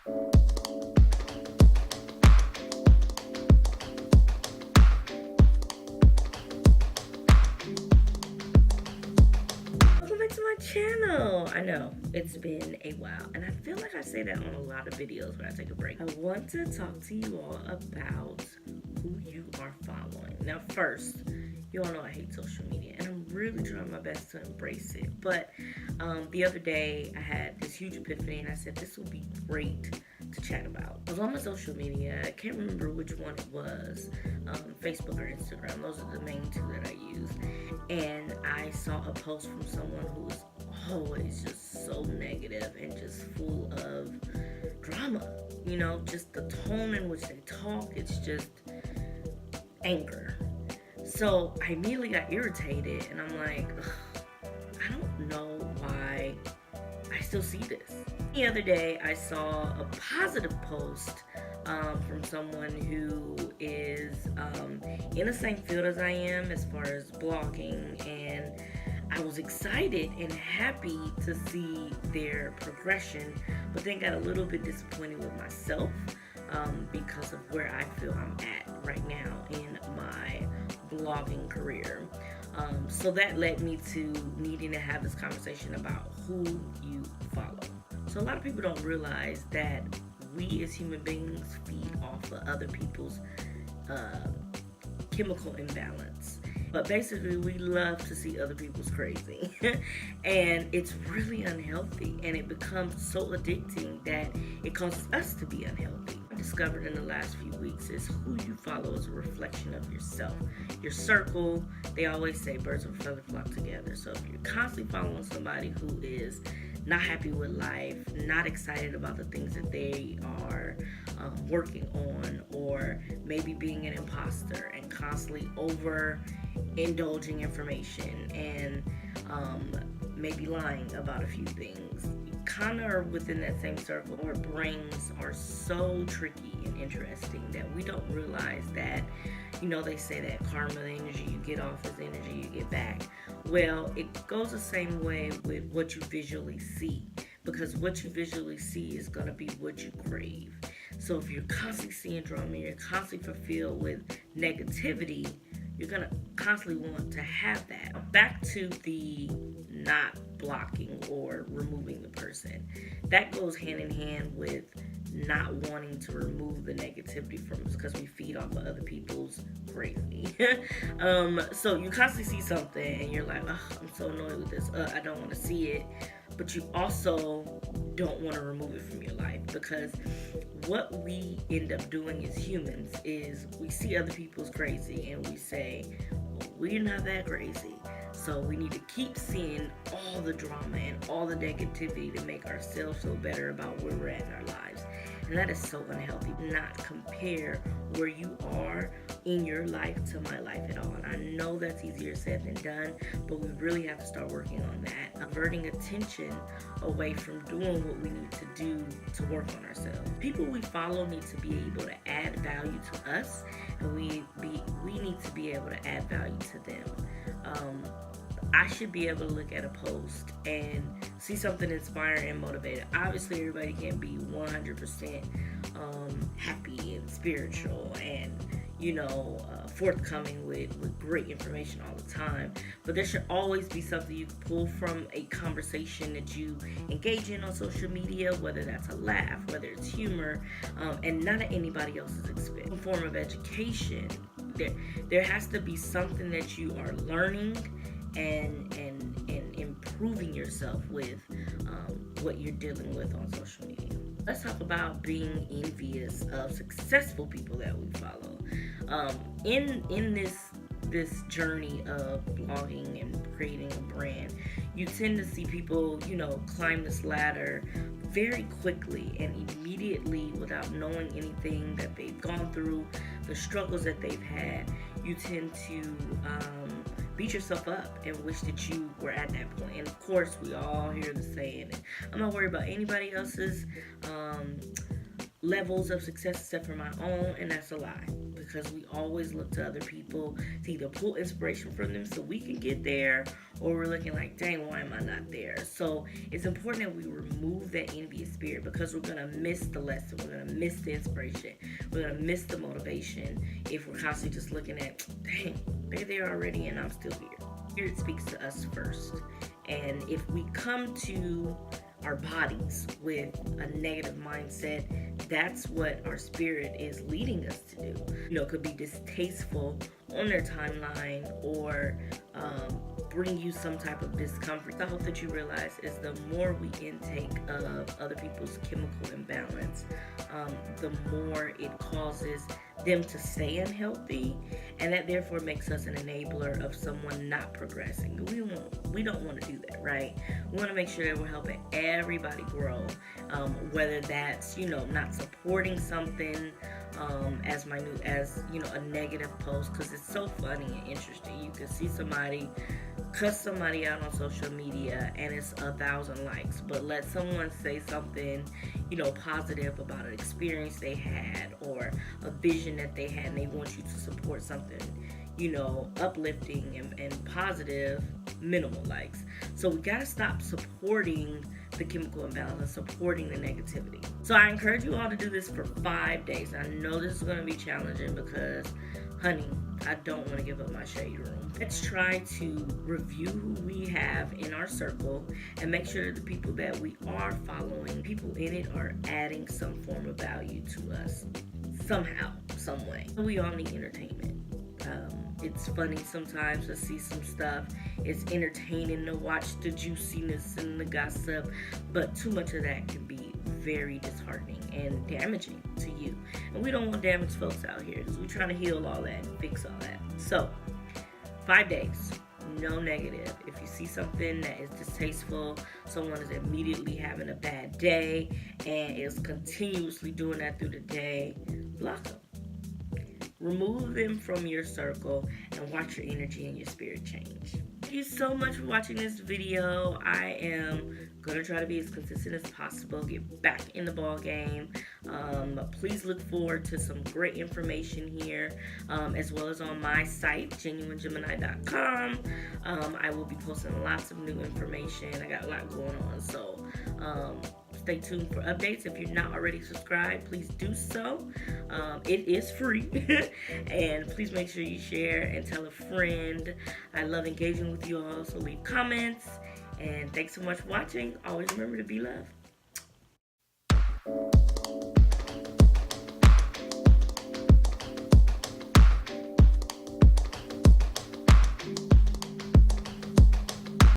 Welcome back to my channel. I know it's been a while, and I feel like I say that on a lot of videos when I take a break. I want to talk to you all about who you are following. Now, first, you all know I hate social media, and I'm really trying my best to embrace it. But the other day, I had this huge epiphany, and I said this would be great to chat about. I was on my social media. I can't remember which one it was, Facebook or Instagram. Those are the main two that I use. And I saw a post from someone who was always just so negative and just full of drama. You know, just the tone in which they talk, it's just anger. So I immediately got irritated, and I'm like, I don't know why I still see this. The other day, I saw a positive post from someone who is in the same field as I am as far as blogging, and I was excited and happy to see their progression, but then got a little bit disappointed with myself because of where I feel I'm at right now in my blogging career. So that led me to needing to have this conversation about who you follow. So a lot of people don't realize that we as human beings feed off of other people's chemical imbalance. But basically, we love to see other people's crazy. And it's really unhealthy, and it becomes so addicting that it causes us to be unhealthy. I discovered in the last few weeks is who you follow is a reflection of yourself. Your circle, they always say birds of a feather flock together. So if you're constantly following somebody who is not happy with life, not excited about the things that they are working on, or maybe being an imposter and constantly overindulging information and maybe lying about a few things, kind of are within that same circle. Our brains are so tricky and interesting that we don't realize that, you know, they say that karma, the energy you get off is the energy you get back. Well, it goes the same way with what you visually see, because what you visually see is going to be what you crave. So if you're constantly seeing drama, you're constantly fulfilled with negativity, you're going to constantly want to have that. Back to the not blocking or removing the person. That goes hand in hand with not wanting to remove the negativity from us because we feed off of other people's crazy. So you constantly see something and you're like, oh, I'm so annoyed with this. I don't want to see it. But you also don't want to remove it from your life, because what we end up doing as humans is we see other people's crazy and we say, well, we're not that crazy. So we need to keep seeing all the drama and all the negativity to make ourselves feel better about where we're at in our lives. And that is so unhealthy. Not compare where you are in your life to my life at all. And I know that's easier said than done, but we really have to start working on that. Averting attention away from doing what we need to do to work on ourselves. People we follow need to be able to add value to us, and we need to be able to add value to them. I should be able to look at a post and see something inspiring and motivated. Obviously, everybody can't be 100% happy and spiritual and, forthcoming with great information all the time. But there should always be something you can pull from a conversation that you engage in on social media, whether that's a laugh, whether it's humor, and not at anybody else's expense. Some form of education. There has to be something that you are learning and improving yourself with what you're dealing with on social media. Let's talk about being envious of successful people that we follow. In this journey of blogging and creating a brand, you tend to see people, climb this ladder very quickly and immediately without knowing anything that they've gone through, the struggles that they've had. You tend to beat yourself up and wish that you were at that point. And of course, we all hear the saying, I'm not worried about anybody else's levels of success except for my own, and that's a lie, because we always look to other people to either pull inspiration from them so we can get there, or we're looking like, dang, why am I not there? So it's important that we remove that envious spirit, because we're gonna miss the lesson, we're gonna miss the inspiration, we're gonna miss the motivation if we're constantly just looking at, dang, they're there already and I'm still here. Spirit speaks to us first, and if we come to our bodies with a negative mindset, that's what our spirit is leading us to do. It could be distasteful on their timeline, or bring you some type of discomfort. I hope that you realize is the more we intake of other people's chemical imbalance, the more it causes them to stay unhealthy, and that therefore makes us an enabler of someone not progressing. We don't want to do that, right? We want to make sure that we're helping everybody grow, whether that's not supporting something as a negative post, because it's so funny and interesting. You can see somebody cuss somebody out on social media and it's 1,000 likes, but let someone say something positive about an experience they had or a vision that they had, and they want you to support something uplifting and positive, minimal likes. So we gotta stop supporting the chemical imbalance and supporting the negativity. So I encourage you all to do this for 5 days. I know this is going to be challenging because, honey, I don't want to give up my shade room. Let's try to review who we have in our circle and make sure that the people that we are following, people in it, are adding some form of value to us somehow, some way. We all need entertainment. It's funny sometimes to see some stuff. It's entertaining to watch the juiciness and the gossip, but too much of that can be very disheartening and damaging to you. And we don't want damaged folks out here, because we're trying to heal all that and fix all that. So 5 days, no negative. If you see something that is distasteful, someone is immediately having a bad day and is continuously doing that through the day, block them. Remove them from your circle and watch your energy and your spirit change. Thank you so much for watching this video. I am going to try to be as consistent as possible, get back in the ball game. Please look forward to some great information here, as well as on my site, genuinegemini.com. I will be posting lots of new information. I got a lot going on, so stay tuned for updates. If you're not already subscribed, please do so. It is free. And please make sure you share and tell a friend. I love engaging with you all, so leave comments. And thanks so much for watching. Always remember to be loved.